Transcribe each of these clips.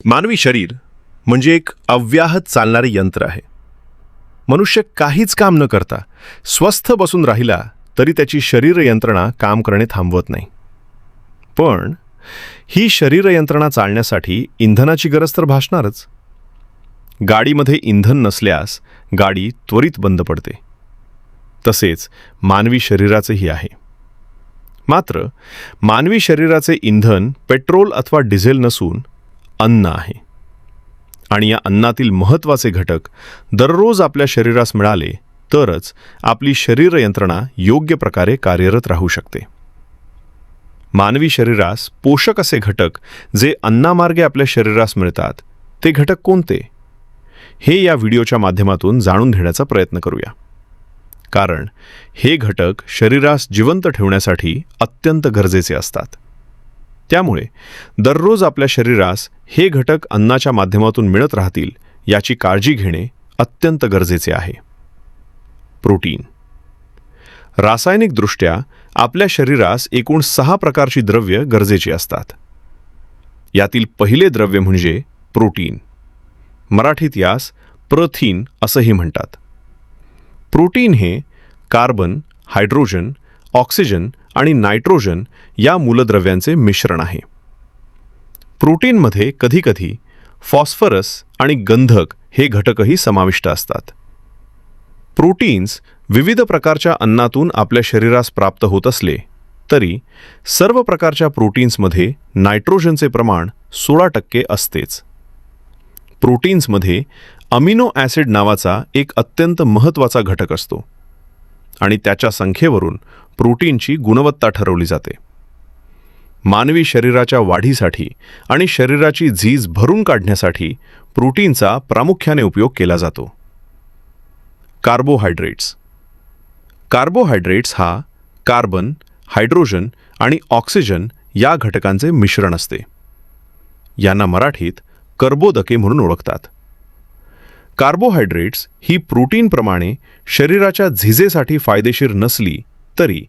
मानवी शरीर म्हणजे एक अव्याहत चालणारे यंत्र आहे. मनुष्य काहीच काम न करता स्वस्थ बसून राहिला तरी त्याची शरीर यंत्रणा काम करणे थांबवत नाही. पण ही शरीर यंत्रणा चालण्यासाठी इंधनाची गरज तर भासणारच. गाडीमध्ये इंधन नसल्यास गाडी त्वरित बंद पडते. तसेच मानवी शरीराचेही आहे. मात्र मानवी शरीराचे इंधन पेट्रोल अथवा डिझेल नसून अन्न आहे. आणि या अन्नातील महत्त्वाचे घटक दररोज आपल्या शरीरास मिळाले तरच आपली शरीर यंत्रणा योग्य प्रकारे कार्यरत राहू शकते. मानवी शरीरास पोषक असे घटक जे अन्नामार्गे आपल्या शरीरास मिळतात ते घटक कोणते, हे या व्हिडिओच्या माध्यमातून जाणून घेण्याचा प्रयत्न करूया. कारण हे घटक शरीरास जिवंत ठेवण्यासाठी अत्यंत गरजेचे असतात. त्यामुळे दररोज आपल्या शरीरास हे घटक अन्नाच्या माध्यमातून मिळत राहतील याची काळजी घेणे अत्यंत गरजेचे आहे. प्रोटीन. रासायनिकदृष्ट्या आपल्या शरीरास एकूण 6 प्रकारची द्रव्य गरजेची असतात. यातील पहिले द्रव्य म्हणजे प्रोटीन. मराठीत यास प्रथिन असंही म्हणतात. प्रोटीन हे कार्बन, हायड्रोजन, ऑक्सिजन आणि नायट्रोजन या मूलद्रव्यांचे मिश्रण आहे. प्रोटीनमध्ये कधीकधी फॉस्फरस आणि गंधक हे घटकही समाविष्ट असतात. प्रोटीन्स विविध प्रकारच्या अन्नातून आपल्या शरीरास प्राप्त होत असले तरी सर्व प्रकारच्या प्रोटीन्समध्ये नायट्रोजनचे प्रमाण 16% असतेच. प्रोटीन्समध्ये अमिनो ॲसिड नावाचा एक अत्यंत महत्त्वाचा घटक असतो आणि त्याच्या संख्येवरून प्रोटीनची गुणवत्ता ठरवली जाते. मानवी शरीराच्या वाढीसाठी आणि शरीराची झीज भरून काढण्यासाठी प्रोटीनचा प्रामुख्याने उपयोग केला जातो. कार्बोहायड्रेट्स. कार्बोहायड्रेट्स हा कार्बन, हायड्रोजन आणि ऑक्सिजन या घटकांचे मिश्रण असते. यांना मराठीत कर्बोदके म्हणून ओळखतात. कार्बोहायड्रेट्स ही प्रोटीनप्रमाणे शरीराच्या झिजेसाठी फायदेशीर नसली तरी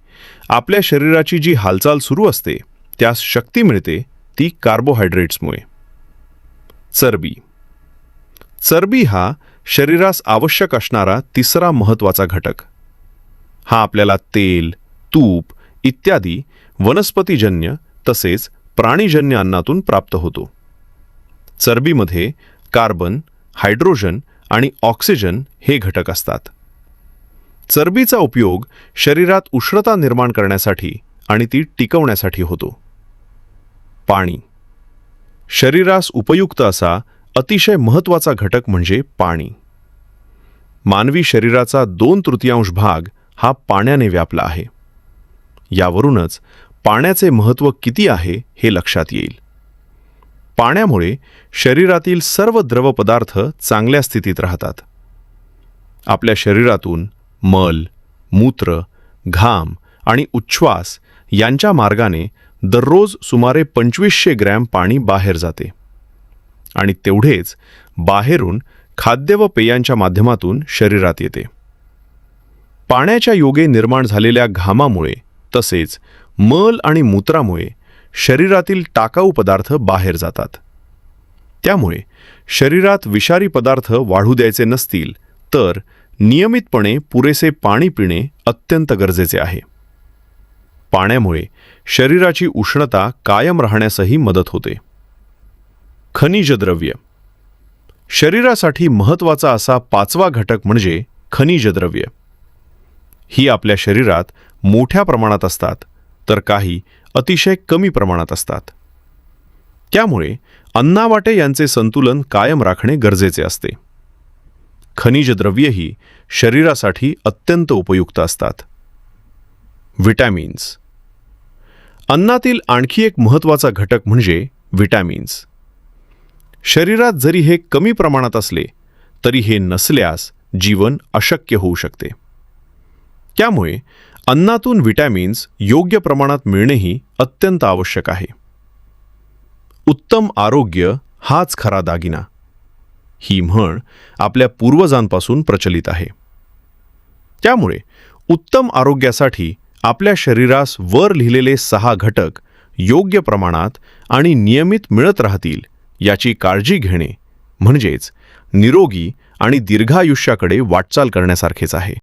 आपल्या शरीराची जी हालचाल सुरू असते त्यास शक्ती मिळते ती कार्बोहायड्रेट्समुळे. चरबी. चरबी हा शरीरास आवश्यक असणारा तिसरा महत्त्वाचा घटक. हा आपल्याला तेल, तूप इत्यादी वनस्पतीजन्य तसेच प्राणीजन्य अन्नातून प्राप्त होतो. चरबीमध्ये कार्बन, हायड्रोजन आणि ऑक्सिजन हे घटक असतात. चरबीचा उपयोग शरीरात उष्णता निर्माण करण्यासाठी आणि ती टिकवण्यासाठी होतो. पाणी. शरीरास उपयुक्त असा अतिशय महत्त्वाचा घटक म्हणजे पाणी. मानवी शरीराचा 2/3 भाग हा पाण्याने व्यापला आहे. यावरूनच पाण्याचे महत्त्व किती आहे हे लक्षात येईल. पाण्यामुळे शरीरातील सर्व द्रव पदार्थ चांगल्या स्थितीत राहतात. आपल्या शरीरातून मल, मूत्र, घाम आणि उच्छ्वास यांच्या मार्गाने दररोज सुमारे 2500 ग्रॅम पाणी बाहेर जाते आणि तेवढेच बाहेरून खाद्य व पेयांच्या माध्यमातून शरीरात येते. पाण्याच्या योगे निर्माण झालेल्या घामामुळे तसेच मल आणि मूत्रामुळे शरीरातील टाकाऊ पदार्थ बाहेर जातात. त्यामुळे शरीरात विषारी पदार्थ वाढू द्यायचे नसतील तर नियमितपणे पुरेसे पाणी पिणे अत्यंत गरजेचे आहे. पाण्यामुळे शरीराची उष्णता कायम राहण्यासही मदत होते. खनिज द्रव्य. शरीरासाठी महत्त्वाचा असा 5वा घटक म्हणजे खनिज द्रव्य. ही आपल्या शरीरात मोठ्या प्रमाणात असतात तर काही अतिशय कमी प्रमाणात असतात. त्यामुळे अन्नावाटे यांचे संतुलन कायम राखणे गरजेचे असते. खनिज द्रव्येही शरीरासाठी अत्यंत उपयुक्त असतात. व्हिटॅमिन्स. अन्नातील आणखी एक महत्त्वाचा घटक म्हणजे व्हिटॅमिन्स. शरीरात जरी हे कमी प्रमाणात असले तरी हे नसल्यास जीवन अशक्य होऊ शकते. त्यामुळे अन्नातून व्हिटॅमिन्स योग्य प्रमाणात मिळणेही अत्यंत आवश्यक आहे. उत्तम आरोग्य हाच खरा दागिना ही म्हण आपल्या पूर्वजांपासून प्रचलित आहे. त्यामुळे उत्तम आरोग्यासाठी आपल्या शरीरास वर लिहिलेले 6 घटक योग्य प्रमाणात आणि नियमित मिळत राहतील याची काळजी घेणे म्हणजेच निरोगी आणि दीर्घायुष्याकडे वाटचाल करण्यासारखेच आहे.